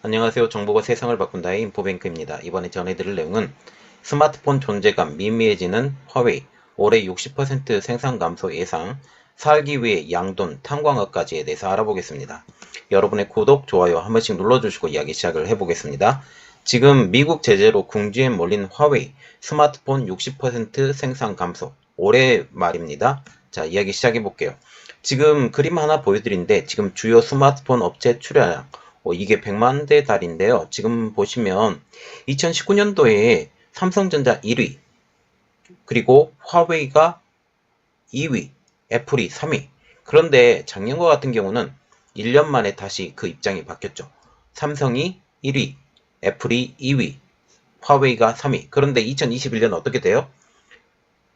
안녕하세요. 정보가 세상을 바꾼다의 인포뱅크입니다. 이번에 전해드릴 내용은 스마트폰 존재감 미미해지는 화웨이, 올해 60% 생산 감소 예상, 살기 위해 양돈, 탄광업까지에 대해서 알아보겠습니다. 여러분의 구독, 좋아요 한 번씩 눌러주시고 이야기 시작을 해보겠습니다. 지금 미국 제재로 궁지에 몰린 화웨이, 스마트폰 60% 생산 감소, 올해 말입니다. 자, 이야기 시작해볼게요. 지금 그림 하나 보여드린데 지금 주요 스마트폰 업체 출하량 이게 100만 대 달인데요. 지금 보시면 2019년도에 삼성전자 1위, 그리고 화웨이가 2위, 애플이 3위. 그런데 작년과 같은 경우는 1년 만에 다시 그 입장이 바뀌었죠. 삼성이 1위, 애플이 2위, 화웨이가 3위. 그런데 2021년 어떻게 돼요?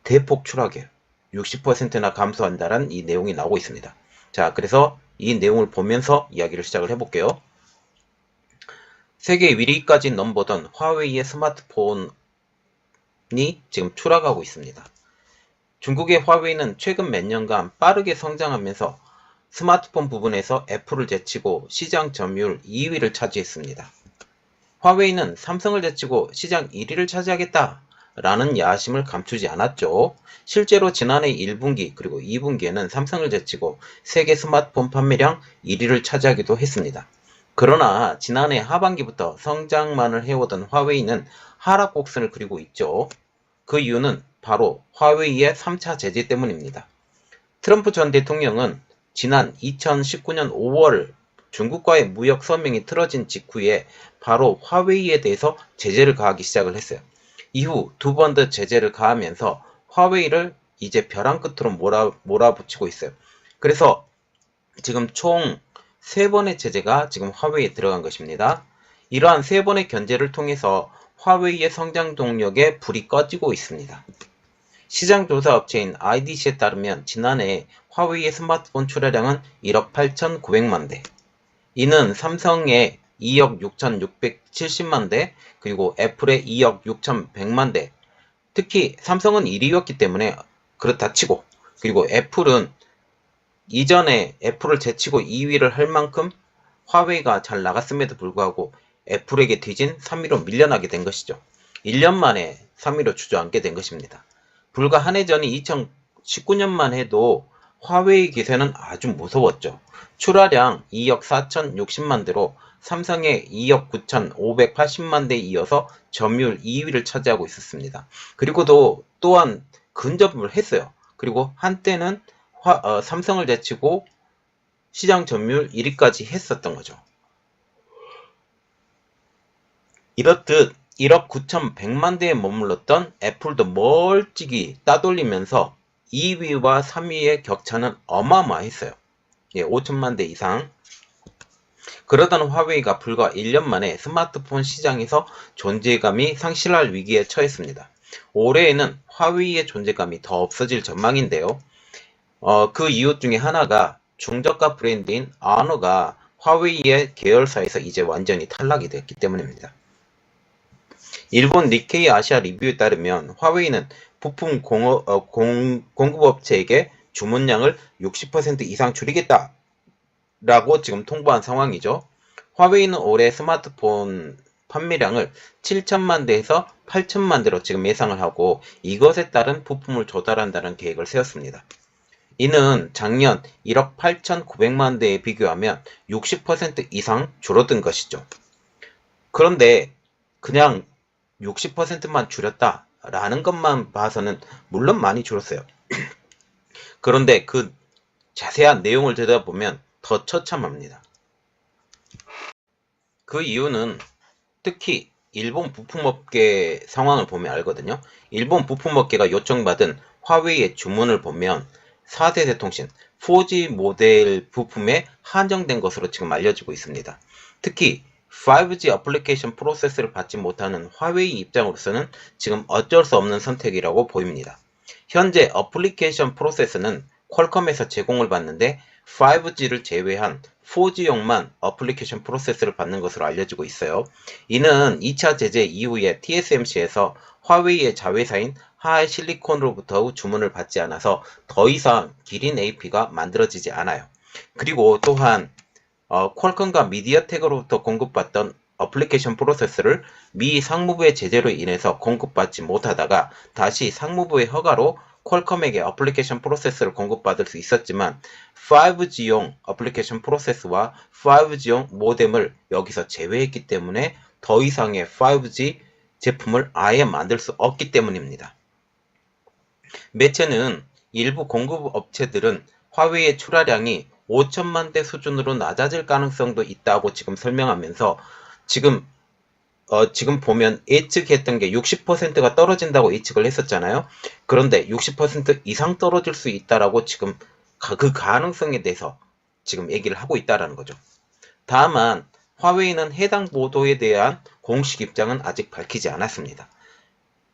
대폭 추락이에요. 60%나 감소한다는 이 내용이 나오고 있습니다. 자, 그래서 이 내용을 보면서 이야기를 시작을 해볼게요. 세계 1위까지 넘보던 화웨이의 스마트폰이 지금 추락하고 있습니다. 중국의 화웨이는 최근 몇 년간 빠르게 성장하면서 스마트폰 부분에서 애플을 제치고 시장 점유율 2위를 차지했습니다. 화웨이는 삼성을 제치고 시장 1위를 차지하겠다 라는 야심을 감추지 않았죠. 실제로 지난해 1분기 그리고 2분기에는 삼성을 제치고 세계 스마트폰 판매량 1위를 차지하기도 했습니다. 그러나 지난해 하반기부터 성장만을 해오던 화웨이는 하락 곡선을 그리고 있죠. 그 이유는 바로 화웨이의 3차 제재 때문입니다. 트럼프 전 대통령은 지난 2019년 5월 중국과의 무역 서명이 틀어진 직후에 바로 화웨이에 대해서 제재를 가하기 시작을 했어요. 이후 두 번 더 제재를 가하면서 화웨이를 이제 벼랑 끝으로 몰아붙이고 있어요. 그래서 지금 총 3번의 제재가 지금 화웨이에 들어간 것입니다. 이러한 3번의 견제를 통해서 화웨이의 성장 동력에 불이 꺼지고 있습니다. 시장 조사 업체인 IDC에 따르면 지난해 화웨이의 스마트폰 출하량은 1억 8,900만 대, 이는 삼성의 2억 6,670만 대, 그리고 애플의 2억 6,100만 대, 특히 삼성은 1위였기 때문에 그렇다 치고, 그리고 애플은 이전에 애플을 제치고 2위를 할 만큼 화웨이가 잘 나갔음에도 불구하고 애플에게 뒤진 3위로 밀려나게 된 것이죠. 1년 만에 3위로 주저앉게 된 것입니다. 불과 한 해 전인 2019년만 해도 화웨이 기세는 아주 무서웠죠. 출하량 2억 4,060만 대로 삼성의 2억 9,580만 대에 이어서 점유율 2위를 차지하고 있었습니다. 그리고도 또한 근접을 했어요. 그리고 한때는 삼성을 제치고 시장 점유율 1위까지 했었던 거죠. 이렇듯 1억 9,100만 대에 머물렀던 애플도 멀찍이 따돌리면서 2위와 3위의 격차는 어마어마했어요. 5천만 대 이상. 그러던 화웨이가 불과 1년 만에 스마트폰 시장에서 존재감이 상실할 위기에 처했습니다. 올해에는 화웨이의 존재감이 더 없어질 전망인데요. 그 이유 중에 하나가 중저가 브랜드인 아노가 화웨이의 계열사에서 이제 완전히 탈락이 됐기 때문입니다. 일본 니케이 아시아 리뷰에 따르면 화웨이는 부품 공급업체에게 주문량을 60% 이상 줄이겠다 라고 지금 통보한 상황이죠. 화웨이는 올해 스마트폰 판매량을 7천만 대에서 8천만 대로 지금 예상을 하고 이것에 따른 부품을 조달한다는 계획을 세웠습니다. 이는 작년 1억 8,900만 대에 비교하면 60% 이상 줄어든 것이죠. 그런데 그냥 60%만 줄였다라는 것만 봐서는 물론 많이 줄었어요. 그런데 그 자세한 내용을 들여다보면 더 처참합니다. 그 이유는 특히 일본 부품업계 상황을 보면 알거든요. 일본 부품업계가 요청받은 화웨이의 주문을 보면 4세대 통신 4G 모델 부품에 한정된 것으로 지금 알려지고 있습니다. 특히 5G 어플리케이션 프로세스를 받지 못하는 화웨이 입장으로서는 지금 어쩔 수 없는 선택이라고 보입니다. 현재 어플리케이션 프로세스는 퀄컴에서 제공을 받는데 5G를 제외한 4G용만 어플리케이션 프로세스를 받는 것으로 알려지고 있어요. 이는 2차 제재 이후에 TSMC에서 화웨이의 자회사인 하이실리콘으로부터 주문을 받지 않아서 더 이상 기린 AP가 만들어지지 않아요. 그리고 또한 퀄컴과 미디어텍으로부터 공급받던 어플리케이션 프로세서를 미 상무부의 제재로 인해서 공급받지 못하다가 다시 상무부의 허가로 퀄컴에게 어플리케이션 프로세서를 공급받을 수 있었지만 5G용 어플리케이션 프로세서와 5G용 모뎀을 여기서 제외했기 때문에 더 이상의 5G 제품을 아예 만들 수 없기 때문입니다. 매체는 일부 공급 업체들은 화웨이의 출하량이 5천만 대 수준으로 낮아질 가능성도 있다고 지금 설명하면서 지금 보면 예측했던 게 60%가 떨어진다고 예측을 했었잖아요. 그런데 60% 이상 떨어질 수 있다라고 지금 그 가능성에 대해서 지금 얘기를 하고 있다라는 거죠. 다만 화웨이는 해당 보도에 대한 공식 입장은 아직 밝히지 않았습니다.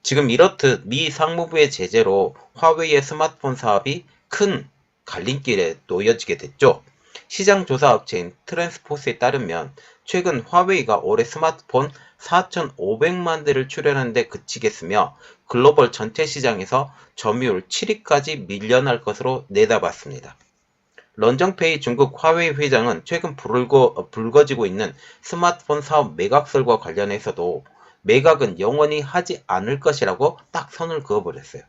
지금 이렇듯 미 상무부의 제재로 화웨이의 스마트폰 사업이 큰 갈림길에 놓여지게 됐죠. 시장 조사 업체인 트랜스포스에 따르면 최근 화웨이가 올해 스마트폰 4,500만 대를 출하하는 데 그치겠으며 글로벌 전체 시장에서 점유율 7위까지 밀려날 것으로 내다봤습니다. 런정페이 중국 화웨이 회장은 최근 불거지고 있는 스마트폰 사업 매각설과 관련해서도 매각은 영원히 하지 않을 것이라고 딱 선을 그어버렸어요.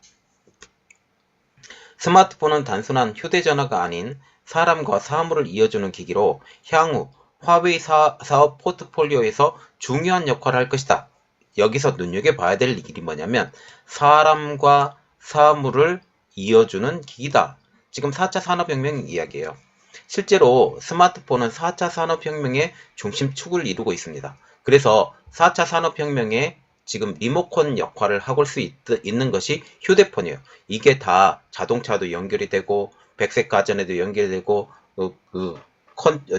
스마트폰은 단순한 휴대전화가 아닌 사람과 사물을 이어주는 기기로 향후 화웨이 사업 포트폴리오에서 중요한 역할을 할 것이다. 여기서 눈여겨봐야 될 일이 뭐냐면 사람과 사물을 이어주는 기기다. 지금 4차 산업혁명 이야기예요. 실제로 스마트폰은 4차 산업혁명의 중심축을 이루고 있습니다. 그래서 4차 산업혁명에 지금 리모컨 역할을 하고 있는 것이 휴대폰이에요. 이게 다 자동차도 연결이 되고 백색 가전에도 연결이 되고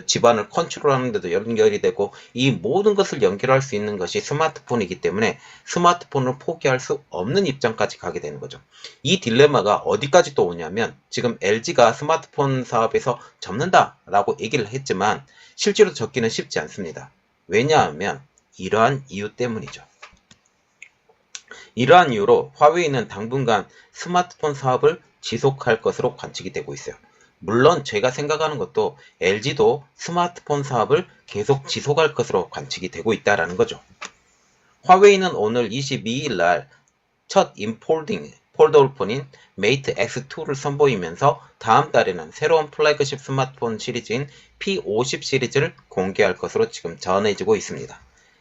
집안을 컨트롤하는 데도 연결이 되고 이 모든 것을 연결할 수 있는 것이 스마트폰이기 때문에 스마트폰을 포기할 수 없는 입장까지 가게 되는 거죠. 이 딜레마가 어디까지 또 오냐면 지금 LG가 스마트폰 사업에서 접는다라고 얘기를 했지만 실제로 접기는 쉽지 않습니다. 왜냐하면 이러한 이유 때문이죠. 이러한 이유로 화웨이는 당분간 스마트폰 사업을 지속할 것으로 관측이 되고 있어요. 물론 제가 생각하는 것도 LG도 스마트폰 사업을 계속 지속할 것으로 관측이 되고 있다는 거죠. 화웨이는 오늘 22일 날 첫 폴더블폰인 메이트 X2를 선보이면서 다음 달에는 새로운 플래그십 스마트폰 시리즈인 P50 시리즈를 공개할 것으로 지금 전해지고 있습니다.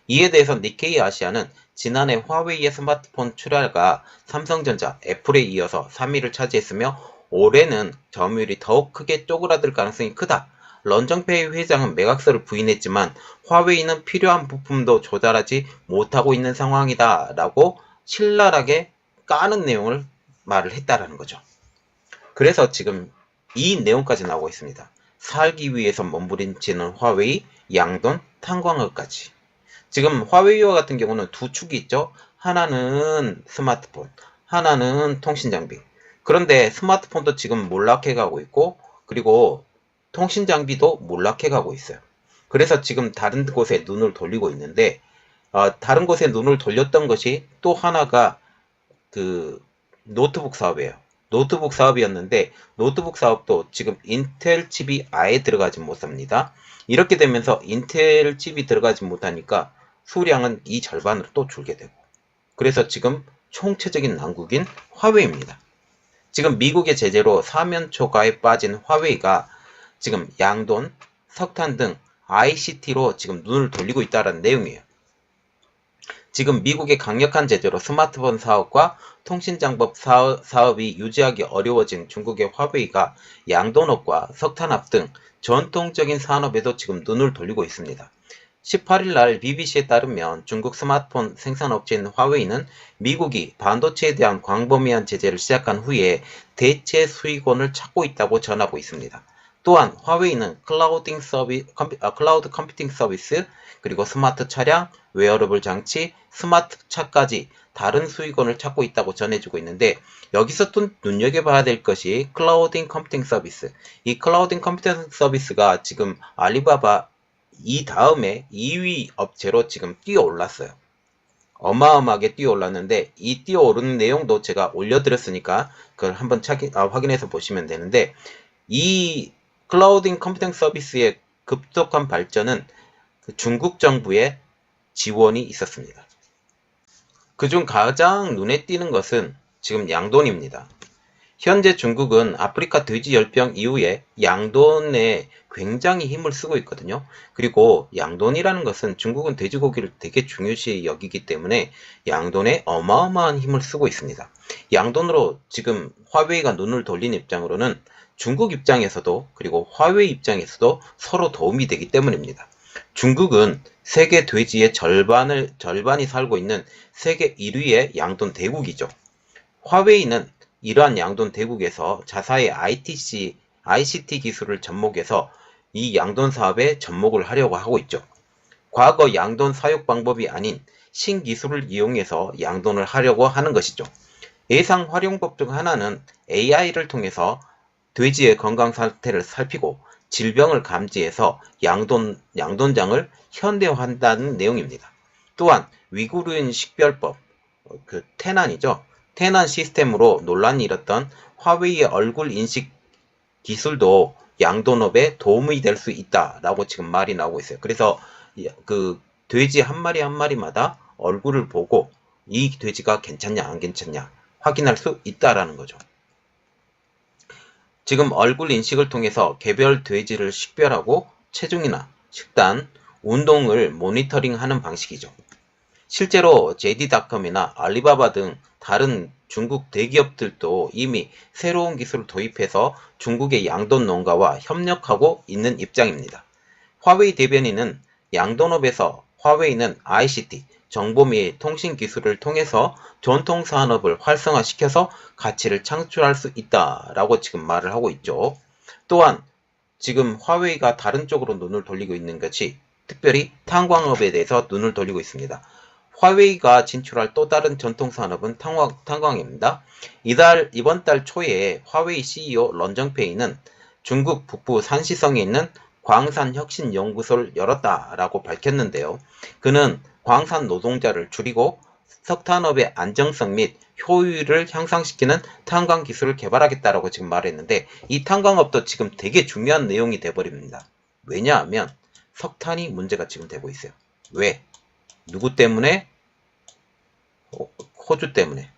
이에 대해서 니케이 아시아는 지난해 화웨이의 스마트폰 출하가 삼성전자, 애플에 이어서 3위를 차지했으며 올해는 점유율이 더욱 크게 쪼그라들 가능성이 크다. 런정페이 회장은 매각설을 부인했지만 화웨이는 필요한 부품도 조달하지 못하고 있는 상황이다 라고 신랄하게 까는 내용을 말을 했다라는 거죠. 그래서 지금 이 내용까지 나오고 있습니다. 살기 위해서 몸부림치는 화웨이, 양돈, 탄광업까지. 지금 화웨이와 같은 경우는 두 축이 있죠. 하나는 스마트폰, 하나는 통신장비. 그런데 스마트폰도 지금 몰락해 가고 있고 그리고 통신장비도 몰락해 가고 있어요. 그래서 지금 다른 곳에 눈을 돌리고 있는데 다른 곳에 눈을 돌렸던 것이 또 하나가 그 노트북 사업이에요. 노트북 사업이었는데 노트북 사업도 지금 인텔 칩이 아예 들어가지 못합니다. 이렇게 되면서 인텔 칩이 들어가지 못하니까 수량은 이 절반으로 또 줄게 되고 그래서 지금 총체적인 난국인 화웨이입니다. 지금 미국의 제재로 사면 초과에 빠진 화웨이가 지금 양돈, 석탄 등 ICT로 지금 눈을 돌리고 있다는 내용이에요. 지금 미국의 강력한 제재로 스마트폰 사업과 통신장법 사업이 유지하기 어려워진 중국의 화웨이가 양돈업과 석탄업 등 전통적인 산업에도 지금 눈을 돌리고 있습니다. 18일 날 BBC에 따르면 중국 스마트폰 생산업체인 화웨이는 미국이 반도체에 대한 광범위한 제재를 시작한 후에 대체 수익원을 찾고 있다고 전하고 있습니다. 또한 화웨이는 클라우드 컴퓨팅 서비스, 그리고 스마트 차량, 웨어러블 장치, 스마트 차까지 다른 수익원을 찾고 있다고 전해지고 있는데 여기서 또 눈여겨봐야 될 것이 클라우드 컴퓨팅 서비스. 이 클라우드 컴퓨팅 서비스가 지금 알리바바 이 다음에 2위 업체로 지금 뛰어올랐어요. 어마어마하게 뛰어올랐는데 이 뛰어오르는 내용도 제가 올려드렸으니까 그걸 한번 확인해서 보시면 되는데 이 클라우드 컴퓨팅 서비스의 급속한 발전은 그 중국 정부의 지원이 있었습니다. 그중 가장 눈에 띄는 것은 지금 양돈입니다. 현재 중국은 아프리카 돼지 열병 이후에 양돈에 굉장히 힘을 쓰고 있거든요. 그리고 양돈이라는 것은 중국은 돼지고기를 되게 중요시 여기기 때문에 양돈에 어마어마한 힘을 쓰고 있습니다. 양돈으로 지금 화웨이가 눈을 돌린 입장으로는 중국 입장에서도 그리고 화웨이 입장에서도 서로 도움이 되기 때문입니다. 중국은 세계 돼지의 절반이 살고 있는 세계 1위의 양돈 대국이죠. 화웨이는 이러한 양돈 대국에서 자사의 ICT 기술을 접목해서 이 양돈 사업에 접목을 하려고 하고 있죠. 과거 양돈 사육 방법이 아닌 신기술을 이용해서 양돈을 하려고 하는 것이죠. 예상 활용법 중 하나는 AI를 통해서 돼지의 건강 상태를 살피고 질병을 감지해서 양돈장을 현대화한다는 내용입니다. 또한 위구르인 식별법, 그 테난이죠. 테난 시스템으로 논란이 일었던 화웨이의 얼굴 인식 기술도 양돈업에 도움이 될 수 있다라고 지금 말이 나오고 있어요. 그래서 그 돼지 한 마리 한 마리마다 얼굴을 보고 이 돼지가 괜찮냐 안 괜찮냐 확인할 수 있다라는 거죠. 지금 얼굴 인식을 통해서 개별 돼지를 식별하고 체중이나 식단, 운동을 모니터링하는 방식이죠. 실제로 JD.com이나 알리바바 등 다른 중국 대기업들도 이미 새로운 기술을 도입해서 중국의 양돈 농가와 협력하고 있는 입장입니다. 화웨이 대변인은 양돈업에서 화웨이는 ICT, 정보 및 통신 기술을 통해서 전통 산업을 활성화시켜서 가치를 창출할 수 있다라고 지금 말을 하고 있죠. 또한 지금 화웨이가 다른 쪽으로 눈을 돌리고 있는 것이 특별히 탄광업에 대해서 눈을 돌리고 있습니다. 화웨이가 진출할 또 다른 전통 산업은 탄광입니다. 이번 달 초에 화웨이 CEO 런정페이는 중국 북부 산시성에 있는 광산혁신연구소를 열었다라고 밝혔는데요. 그는 광산 노동자를 줄이고 석탄업의 안정성 및 효율을 향상시키는 탄광 기술을 개발하겠다라고 지금 말했는데 이 탄광업도 지금 되게 중요한 내용이 돼버립니다. 왜냐하면 석탄이 문제가 지금 되고 있어요. 왜? 누구 때문에? 호주 때문에.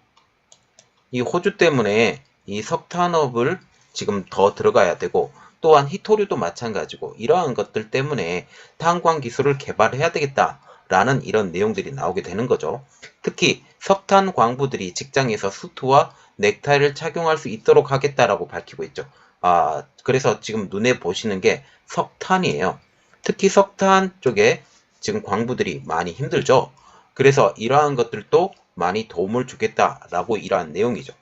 이 호주 때문에 이 석탄업을 지금 더 들어가야 되고 또한 히토류도 마찬가지고 이러한 것들 때문에 탄광 기술을 개발해야 되겠다라는 이런 내용들이 나오게 되는 거죠. 특히 석탄 광부들이 직장에서 수트와 넥타이를 착용할 수 있도록 하겠다라고 밝히고 있죠. 그래서 지금 눈에 보시는 게 석탄이에요. 특히 석탄 쪽에 지금 광부들이 많이 힘들죠. 그래서 이러한 것들도 많이 도움을 주겠다라고 이러한 내용이죠.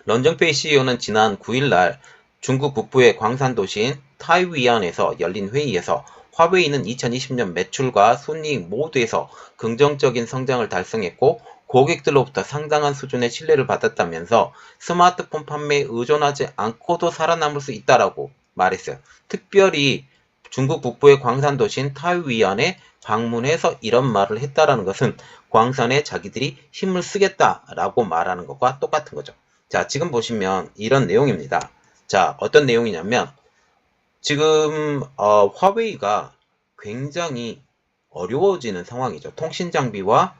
런정페이 CEO는 지난 9일날 중국 북부의 광산 도시인 타이위안에서 열린 회의에서 화웨이는 2020년 매출과 순이익 모두에서 긍정적인 성장을 달성했고 고객들로부터 상당한 수준의 신뢰를 받았다면서 스마트폰 판매에 의존하지 않고도 살아남을 수 있다라고 말했어요. 특별히 중국 북부의 광산 도시인 타이위안에 방문해서 이런 말을 했다라는 것은 광산에 자기들이 힘을 쓰겠다라고 말하는 것과 똑같은 거죠. 자, 지금 보시면 이런 내용입니다. 자, 어떤 내용이냐면 지금 화웨이가 굉장히 어려워지는 상황이죠. 통신 장비와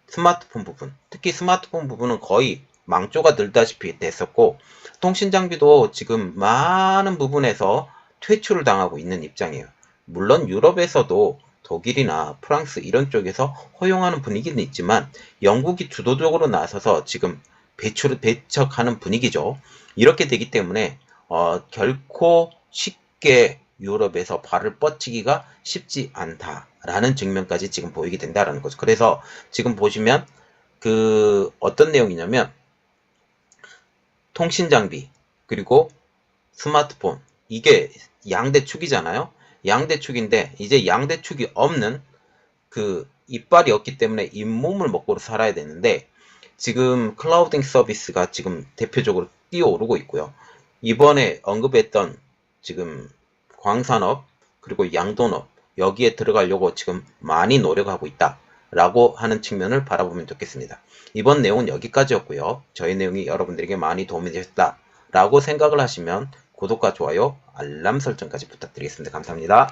스마트폰 부분, 특히 스마트폰 부분은 거의 망조가 들다시피 됐었고 통신 장비도 지금 많은 부분에서 퇴출을 당하고 있는 입장이에요. 물론 유럽에서도 독일이나 프랑스 이런 쪽에서 허용하는 분위기는 있지만 영국이 주도적으로 나서서 지금 배척하는 분위기죠. 이렇게 되기 때문에 결코 쉽게 유럽에서 발을 뻗치기가 쉽지 않다라는 측면까지 지금 보이게 된다라는 거죠. 그래서 지금 보시면 어떤 내용이냐면 통신 장비 그리고 스마트폰 이게 양대축이잖아요. 양대축인데 이제 양대축이 없는 이빨이 없기 때문에 잇몸을 먹고 살아야 되는데 지금 클라우딩 서비스가 지금 대표적으로 뛰어오르고 있고요. 이번에 언급했던 지금 광산업 그리고 양돈업 여기에 들어가려고 지금 많이 노력하고 있다라고 하는 측면을 바라보면 좋겠습니다. 이번 내용은 여기까지였고요. 저희 내용이 여러분들에게 많이 도움이 되셨다라고 생각을 하시면 구독과 좋아요, 알람 설정까지 부탁드리겠습니다. 감사합니다.